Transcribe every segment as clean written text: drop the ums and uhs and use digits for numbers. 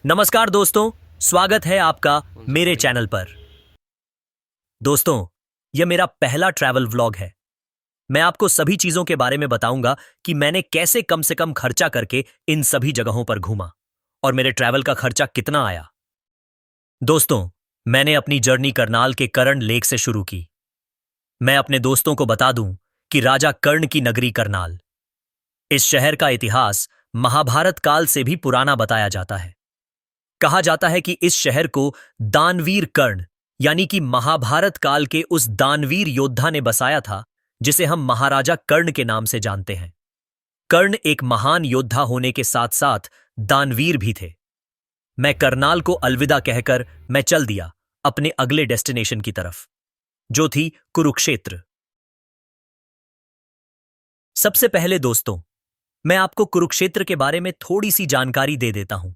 नमस्कार दोस्तों, स्वागत है आपका मेरे चैनल पर। दोस्तों, यह मेरा पहला ट्रैवल व्लॉग है। मैं आपको सभी चीजों के बारे में बताऊंगा कि मैंने कैसे कम से कम खर्चा करके इन सभी जगहों पर घूमा और मेरे ट्रैवल का खर्चा कितना आया। दोस्तों, मैंने अपनी जर्नी करनाल के कर्ण लेक से शुरू की। मैं अपने दोस्तों को बता दूं कि राजा कर्ण की नगरी करनाल, इस शहर का इतिहास महाभारत काल से भी पुराना बताया जाता है। कहा जाता है कि इस शहर को दानवीर कर्ण यानी कि महाभारत काल के उस दानवीर योद्धा ने बसाया था जिसे हम महाराजा कर्ण के नाम से जानते हैं। कर्ण एक महान योद्धा होने के साथ साथ दानवीर भी थे। मैं करनाल को अलविदा कहकर मैं चल दिया अपने अगले डेस्टिनेशन की तरफ, जो थी कुरुक्षेत्र। सबसे पहले दोस्तों, मैं आपको कुरुक्षेत्र के बारे में थोड़ी सी जानकारी दे देता हूं।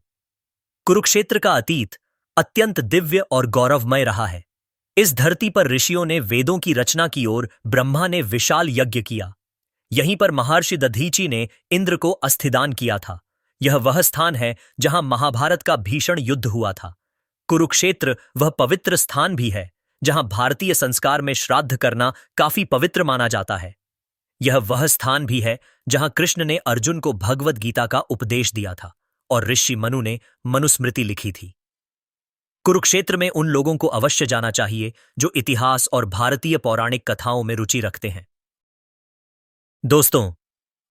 कुरुक्षेत्र का अतीत अत्यंत दिव्य और गौरवमय रहा है। इस धरती पर ऋषियों ने वेदों की रचना की और ब्रह्मा ने विशाल यज्ञ किया। यहीं पर महर्षि दधीचि ने इंद्र को अस्थिदान किया था। यह वह स्थान है जहां महाभारत का भीषण युद्ध हुआ था। कुरुक्षेत्र वह पवित्र स्थान भी है जहां भारतीय संस्कार में श्राद्ध करना काफी पवित्र माना जाता है। यह वह स्थान भी है जहां कृष्ण ने अर्जुन को भगवद गीता का उपदेश दिया था और ऋषि मनु ने मनुस्मृति लिखी थी। कुरुक्षेत्र में उन लोगों को अवश्य जाना चाहिए जो इतिहास और भारतीय पौराणिक कथाओं में रुचि रखते हैं। दोस्तों,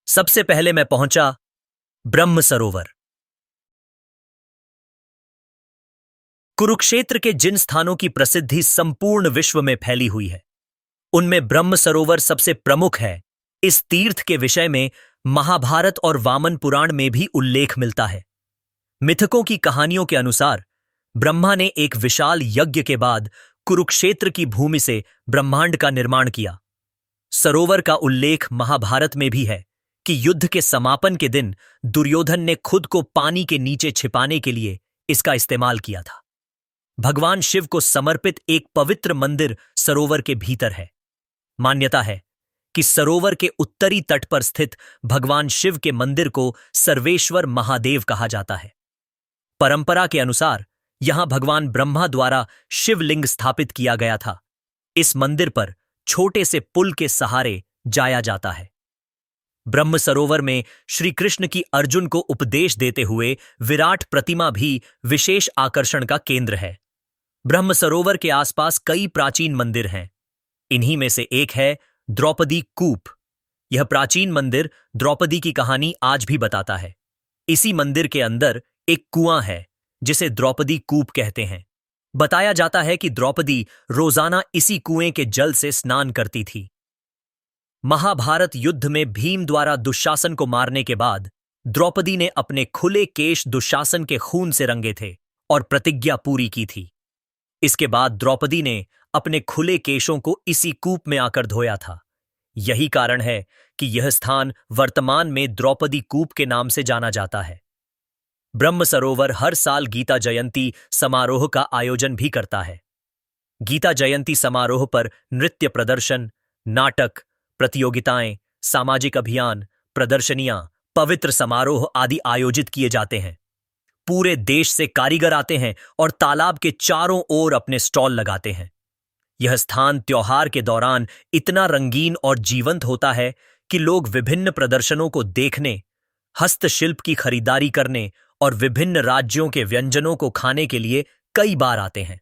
सबसे पहले मैं पहुंचा ब्रह्म सरोवर। कुरुक्षेत्र के जिन स्थानों की प्रसिद्धि संपूर्ण विश्व में फैली हुई है, उनमें ब्रह्म सरोवर सबसे प्रमुख है। इस तीर्थ के विषय में महाभारत और वामन पुराण में भी उल्लेख मिलता है। मिथकों की कहानियों के अनुसार ब्रह्मा ने एक विशाल यज्ञ के बाद कुरुक्षेत्र की भूमि से ब्रह्मांड का निर्माण किया। सरोवर का उल्लेख महाभारत में भी है कि युद्ध के समापन के दिन दुर्योधन ने खुद को पानी के नीचे छिपाने के लिए इसका इस्तेमाल किया था। भगवान शिव को समर्पित एक पवित्र मंदिर सरोवर के भीतर है। मान्यता है कि सरोवर के उत्तरी तट पर स्थित भगवान शिव के मंदिर को सर्वेश्वर महादेव कहा जाता है। परंपरा के अनुसार यहां भगवान ब्रह्मा द्वारा शिवलिंग स्थापित किया गया था। इस मंदिर पर छोटे से पुल के सहारे जाया जाता है। ब्रह्म सरोवर में श्री कृष्ण की अर्जुन को उपदेश देते हुए विराट प्रतिमा भी विशेष आकर्षण का केंद्र है। ब्रह्म सरोवर के आसपास कई प्राचीन मंदिर हैं। इन्हीं में से एक है द्रौपदी कूप। यह प्राचीन मंदिर द्रौपदी की कहानी आज भी बताता है। इसी मंदिर के अंदर एक कुआं है जिसे द्रौपदी कूप कहते हैं। बताया जाता है कि द्रौपदी रोजाना इसी कुएं के जल से स्नान करती थी। महाभारत युद्ध में भीम द्वारा दुशासन को मारने के बाद द्रौपदी ने अपने खुले केश दुशासन के खून से रंगे थे और प्रतिज्ञा पूरी की थी। इसके बाद द्रौपदी ने अपने खुले केशों को इसी कूप में आकर धोया था। यही कारण है कि यह स्थान वर्तमान में द्रौपदी कूप के नाम से जाना जाता है। ब्रह्म सरोवर हर साल गीता जयंती समारोह का आयोजन भी करता है। गीता जयंती समारोह पर नृत्य प्रदर्शन, नाटक, प्रतियोगिताएं, सामाजिक अभियान, प्रदर्शनियां, पवित्र समारोह आदि आयोजित किए जाते हैं। पूरे देश से कारीगर आते हैं और तालाब के चारों ओर अपने स्टॉल लगाते हैं। यह स्थान त्योहार के दौरान इतना रंगीन और जीवंत होता है कि लोग विभिन्न प्रदर्शनों को देखने, हस्तशिल्प की खरीदारी करने और विभिन्न राज्यों के व्यंजनों को खाने के लिए कई बार आते हैं।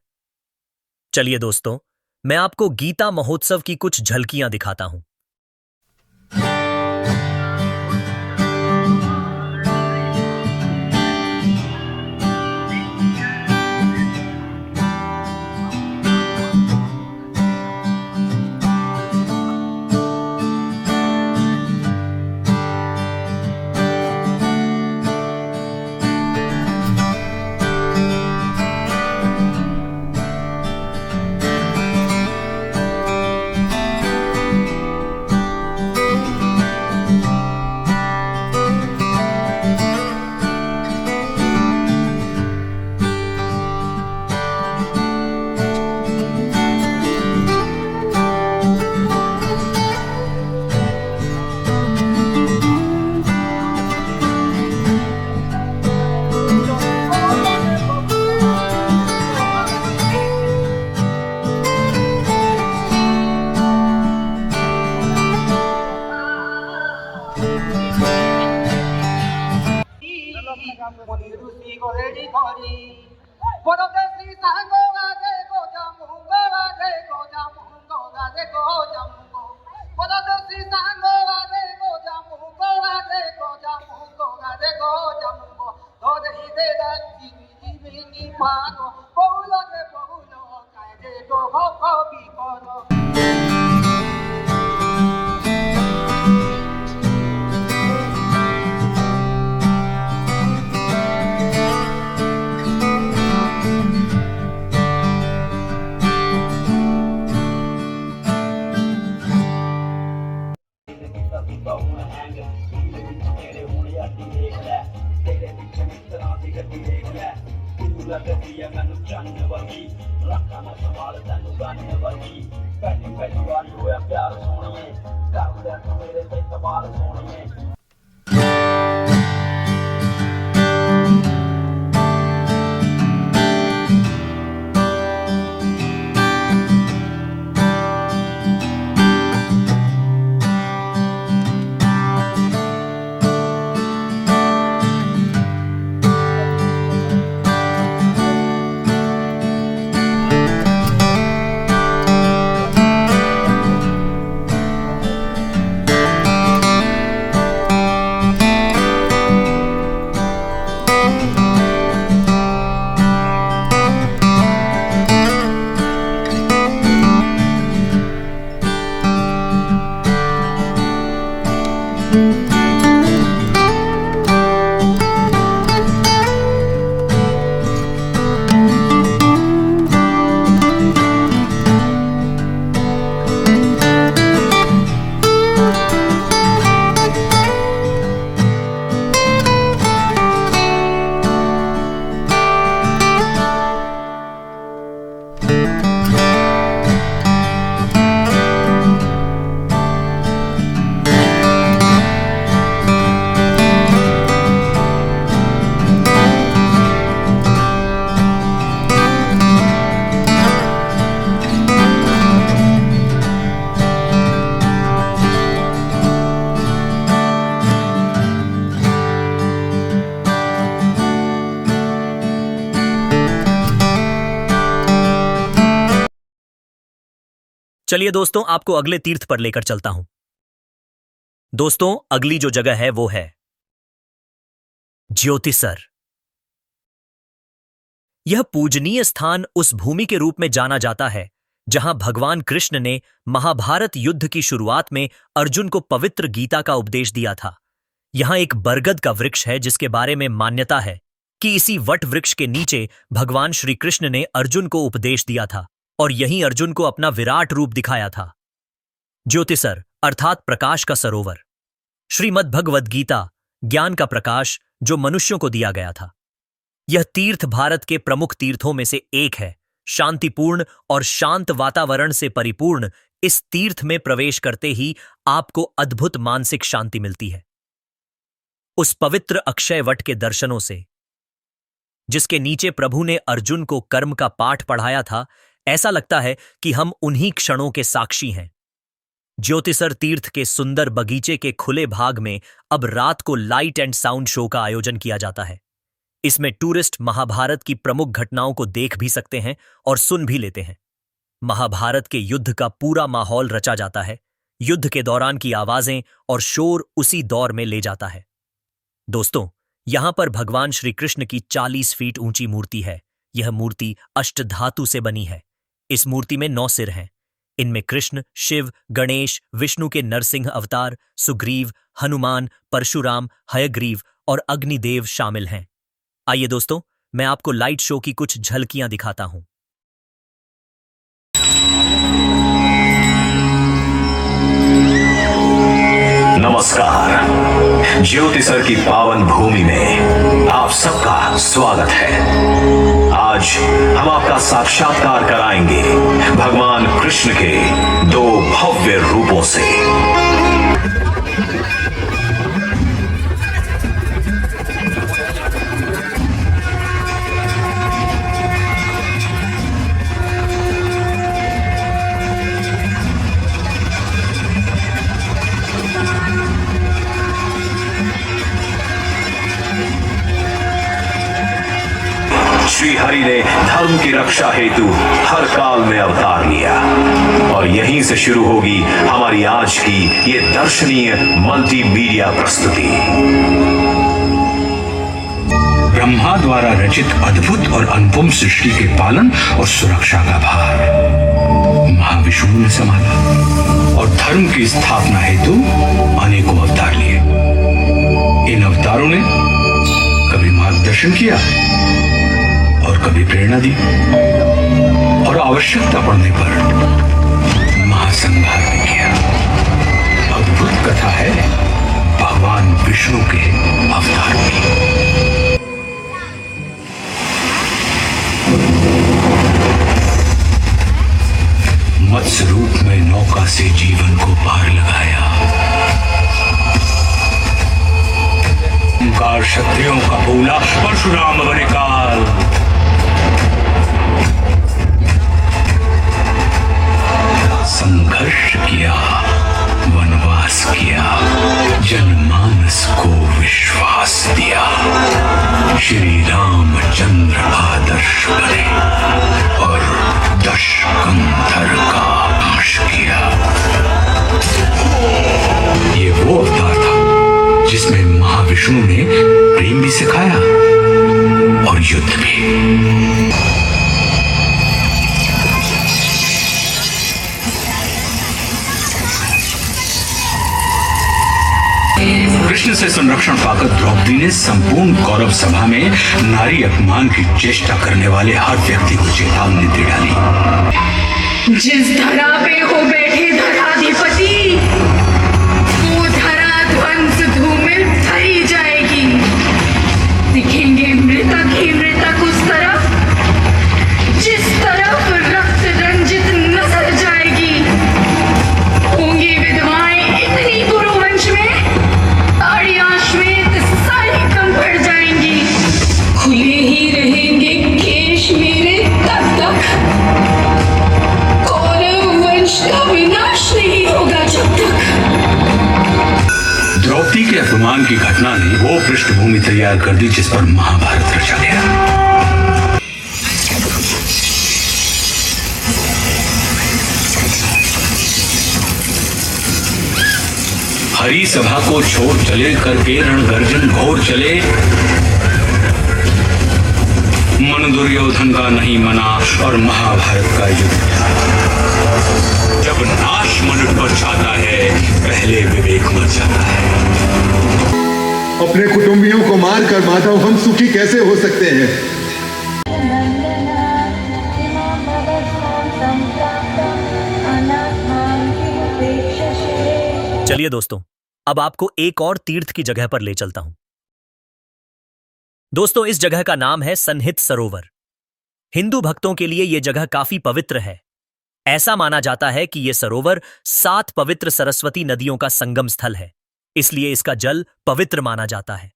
चलिए दोस्तों, मैं आपको गीता महोत्सव की कुछ झलकियां दिखाता हूं। सवाल तेन जाने वाली पहली पहली बार होया प्यार सोनिए कर दे तू मेरे ते सवाल सोनिए। चलिए दोस्तों, आपको अगले तीर्थ पर लेकर चलता हूं। दोस्तों, अगली जो जगह है वो है ज्योतिसर। यह पूजनीय स्थान उस भूमि के रूप में जाना जाता है जहां भगवान कृष्ण ने महाभारत युद्ध की शुरुआत में अर्जुन को पवित्र गीता का उपदेश दिया था। यहां एक बरगद का वृक्ष है जिसके बारे में मान्यता है कि इसी वट वृक्ष के नीचे भगवान श्री कृष्ण ने अर्जुन को उपदेश दिया था और यहीं अर्जुन को अपना विराट रूप दिखाया था। ज्योतिसर अर्थात प्रकाश का सरोवर, श्रीमद् भगवद गीता ज्ञान का प्रकाश जो मनुष्यों को दिया गया था। यह तीर्थ भारत के प्रमुख तीर्थों में से एक है। शांतिपूर्ण और शांत वातावरण से परिपूर्ण इस तीर्थ में प्रवेश करते ही आपको अद्भुत मानसिक शांति मिलती है। उस पवित्र अक्षय वट के दर्शनों से, जिसके नीचे प्रभु ने अर्जुन को कर्म का पाठ पढ़ाया था, ऐसा लगता है कि हम उन्हीं क्षणों के साक्षी हैं। ज्योतिसर तीर्थ के सुंदर बगीचे के खुले भाग में अब रात को लाइट एंड साउंड शो का आयोजन किया जाता है। इसमें टूरिस्ट महाभारत की प्रमुख घटनाओं को देख भी सकते हैं और सुन भी लेते हैं। महाभारत के युद्ध का पूरा माहौल रचा जाता है। युद्ध के दौरान की आवाजें और शोर उसी दौर में ले जाता है। दोस्तों, यहां पर भगवान श्री कृष्ण की 40 फीट ऊंची मूर्ति है। यह मूर्ति अष्टधातु से बनी है। इस मूर्ति में 9 सिर हैं। इनमें कृष्ण, शिव, गणेश, विष्णु के नरसिंह अवतार, सुग्रीव, हनुमान, परशुराम, हयग्रीव और अग्निदेव शामिल हैं। आइए दोस्तों, मैं आपको लाइट शो की कुछ झलकियां दिखाता हूं। नमस्कार। ज्योतिसर की पावन भूमि में आप सबका स्वागत है। आज हम आपका साक्षात्कार कराएंगे भगवान कृष्ण के 2 भव्य रूपों से। श्री हरि ने धर्म की रक्षा हेतु हर काल में अवतार लिया और यहीं से शुरू होगी हमारी आज की ये दर्शनीय मल्टीमीडिया प्रस्तुति। ब्रह्मा द्वारा रचित अद्भुत और अनुपम सृष्टि के पालन और सुरक्षा का भार महाविष्णु ने संभाला और धर्म की स्थापना हेतु अनेकों अवतार लिए। इन अवतारों ने कभी मार्गदर्शन किया और कभी प्रेरणा दी और आवश्यकता पड़ने पर महासंहार भी किया। अद्भुत कथा है भगवान विष्णु के अवतार की। मत्स्य रूप में नौका से जीवन को पार लगाया। ओंकार क्षत्रियों का बोला, परशुराम बने काल। संघर्ष किया, वनवास किया, जनमानस को विश्वास दिया। श्री रामचंद्र आदर्श बने और दशकंधर का नाश किया। ये वो अवतार था जिसमें महाविष्णु ने प्रेम भी सिखाया और युद्ध भी। कृष्ण से संरक्षण पाकर द्रौपदी ने संपूर्ण कौरव सभा में नारी अपमान की चेष्टा करने वाले हर व्यक्ति को चेतावनी दे डाली। जिस धरा पे हो बैठे धराधिपति, वो धरा ध्वंस धूमिल धरी जाएगी। दिखेंगे मृतक ही मृतक उस तरफ, जिस तरफ रक्त रंजित नजर जाएगी। होंगी विधवाएं इतनी गुरुवंश में, साड़ियां श्वेत सारी कम पड़ जाएंगी। खुले ही रहेंगे केश मेरे तब तक, कौरव वंश का विनाश नहीं होगा जब तक। द्रौपदी के अपमान की घटना ने वो पृष्ठभूमि तैयार कर दी जिस पर महाभारत रचा गया। हरी सभा को छोड़ चले करके रणगर्जन घोर चले। मन दुर्योधन का नहीं मना और महाभारत का युद्ध। जब नाश मनुष्य पर छाता है, पहले विवेक मर जाता है। अपने कुटुंबियों को मारकर माधव हम सुखी कैसे हो सकते हैं? चलिए दोस्तों, अब आपको एक और तीर्थ की जगह पर ले चलता हूं। दोस्तों, इस जगह का नाम है सन्निहित सरोवर। हिंदू भक्तों के लिए यह जगह काफी पवित्र है। ऐसा माना जाता है कि यह सरोवर 7 पवित्र सरस्वती नदियों का संगम स्थल है, इसलिए इसका जल पवित्र माना जाता है।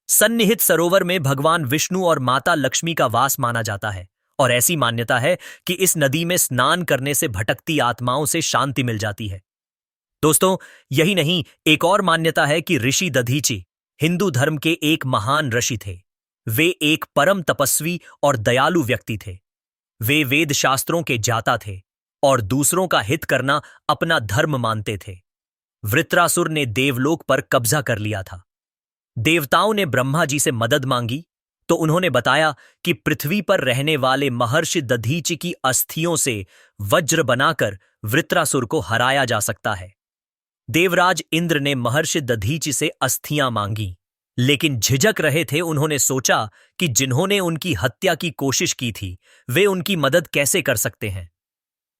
सन्निहित सरोवर में भगवान विष्णु और माता लक्ष्मी का वास माना जाता है और ऐसी मान्यता है कि इस नदी में स्नान करने से भटकती आत्माओं से शांति मिल जाती है। दोस्तों, यही नहीं, एक और मान्यता है कि ऋषि दधीचि हिंदू धर्म के एक महान ऋषि थे। वे एक परम तपस्वी और दयालु व्यक्ति थे। वे वेद शास्त्रों के ज्ञाता थे और दूसरों का हित करना अपना धर्म मानते थे। वृत्रासुर ने देवलोक पर कब्जा कर लिया था। देवताओं ने ब्रह्मा जी से मदद मांगी तो उन्होंने बताया कि पृथ्वी पर रहने वाले महर्षि दधीचि की अस्थियों से वज्र बनाकर वृत्रासुर को हराया जा सकता है। देवराज इंद्र ने महर्षि दधीचि से अस्थियां मांगी, लेकिन झिझक रहे थे। उन्होंने सोचा कि जिन्होंने उनकी हत्या की कोशिश की थी, वे उनकी मदद कैसे कर सकते हैं।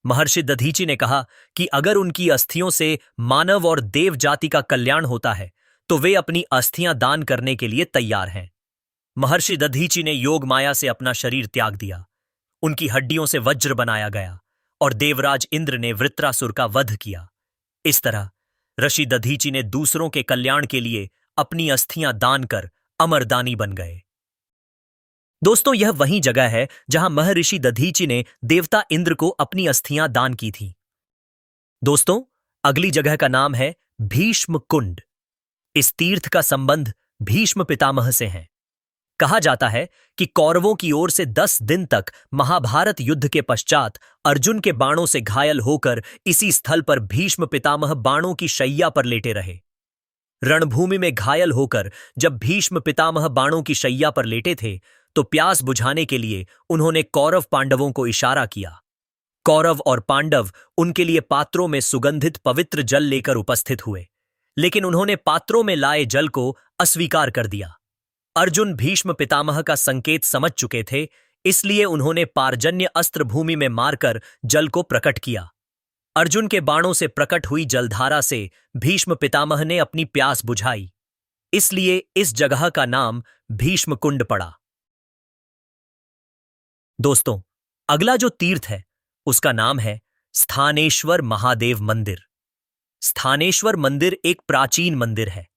महर्षि दधीचि ने कहा कि अगर उनकी अस्थियों से मानव और देव जाति का कल्याण होता है तो वे अपनी अस्थियां दान करने के लिए तैयार हैं। महर्षि दधीचि ने योग माया से अपना शरीर त्याग दिया। उनकी हड्डियों से वज्र बनाया गया और देवराज इंद्र ने वृत्रासुर का वध किया। इस तरह ऋषि दधीचि ने दूसरों के कल्याण के लिए अपनी अस्थियां दान कर अमरदानी बन गए। दोस्तों, यह वही जगह है जहां महर्षि दधीचि ने देवता इंद्र को अपनी अस्थियां दान की थी। दोस्तों, अगली जगह का नाम है भीष्म कुंड। इस तीर्थ का संबंध भीष्म पितामह से है। कहा जाता है कि कौरवों की ओर से 10 दिन तक महाभारत युद्ध के पश्चात अर्जुन के बाणों से घायल होकर इसी स्थल पर भीष्म पितामह बाणों की शैया पर लेटे रहे। रणभूमि में घायल होकर जब भीष्म पितामह बाणों की शैया पर लेटे थे तो प्यास बुझाने के लिए उन्होंने कौरव पांडवों को इशारा किया। कौरव और पांडव उनके लिए पात्रों में सुगंधित पवित्र जल लेकर उपस्थित हुए, लेकिन उन्होंने पात्रों में लाए जल को अस्वीकार कर दिया। अर्जुन भीष्म पितामह का संकेत समझ चुके थे, इसलिए उन्होंने पारजन्य अस्त्र भूमि में मारकर जल को प्रकट किया। अर्जुन के बाणों से प्रकट हुई जलधारा से भीष्म पितामह ने अपनी प्यास बुझाई, इसलिए इस जगह का नाम भीष्म कुंड पड़ा। दोस्तों, अगला जो तीर्थ है उसका नाम है स्थानेश्वर महादेव मंदिर। स्थानेश्वर मंदिर एक प्राचीन मंदिर है।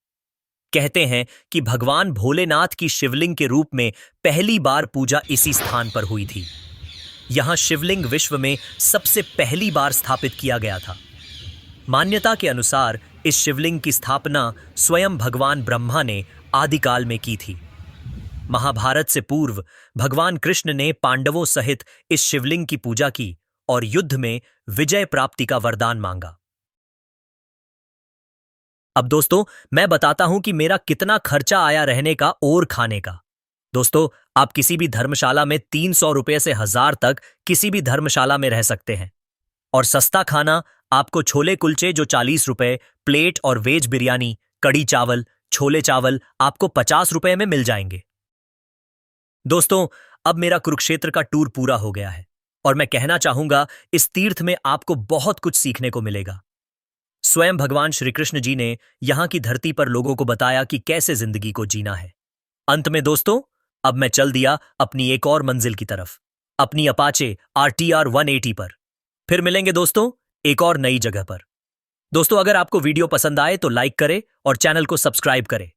कहते हैं कि भगवान भोलेनाथ की शिवलिंग के रूप में पहली बार पूजा इसी स्थान पर हुई थी। यहां शिवलिंग विश्व में सबसे पहली बार स्थापित किया गया था। मान्यता के अनुसार इस शिवलिंग की स्थापना स्वयं भगवान ब्रह्मा ने आदिकाल में की थी। महाभारत से पूर्व भगवान कृष्ण ने पांडवों सहित इस शिवलिंग की पूजा की और युद्ध में विजय प्राप्ति का वरदान मांगा। अब दोस्तों, मैं बताता हूं कि मेरा कितना खर्चा आया रहने का और खाने का। दोस्तों, आप किसी भी धर्मशाला में 300 रुपए से 1000 तक किसी भी धर्मशाला में रह सकते हैं। और सस्ता खाना आपको छोले कुलचे जो 40 रुपए प्लेट और वेज बिरयानी, कड़ी चावल, छोले चावल आपको 50 रुपए में मिल जाएंगे। दोस्तों, अब मेरा कुरुक्षेत्र का टूर पूरा हो गया है और मैं कहना चाहूंगा इस तीर्थ में आपको बहुत कुछ सीखने को मिलेगा। स्वयं भगवान श्री कृष्ण जी ने यहां की धरती पर लोगों को बताया कि कैसे जिंदगी को जीना है। अंत में दोस्तों, अब मैं चल दिया अपनी एक और मंजिल की तरफ, अपनी अपाचे RTR 180 पर। फिर मिलेंगे दोस्तों एक और नई जगह पर। दोस्तों, अगर आपको वीडियो पसंद आए तो लाइक करें और चैनल को सब्सक्राइब करें।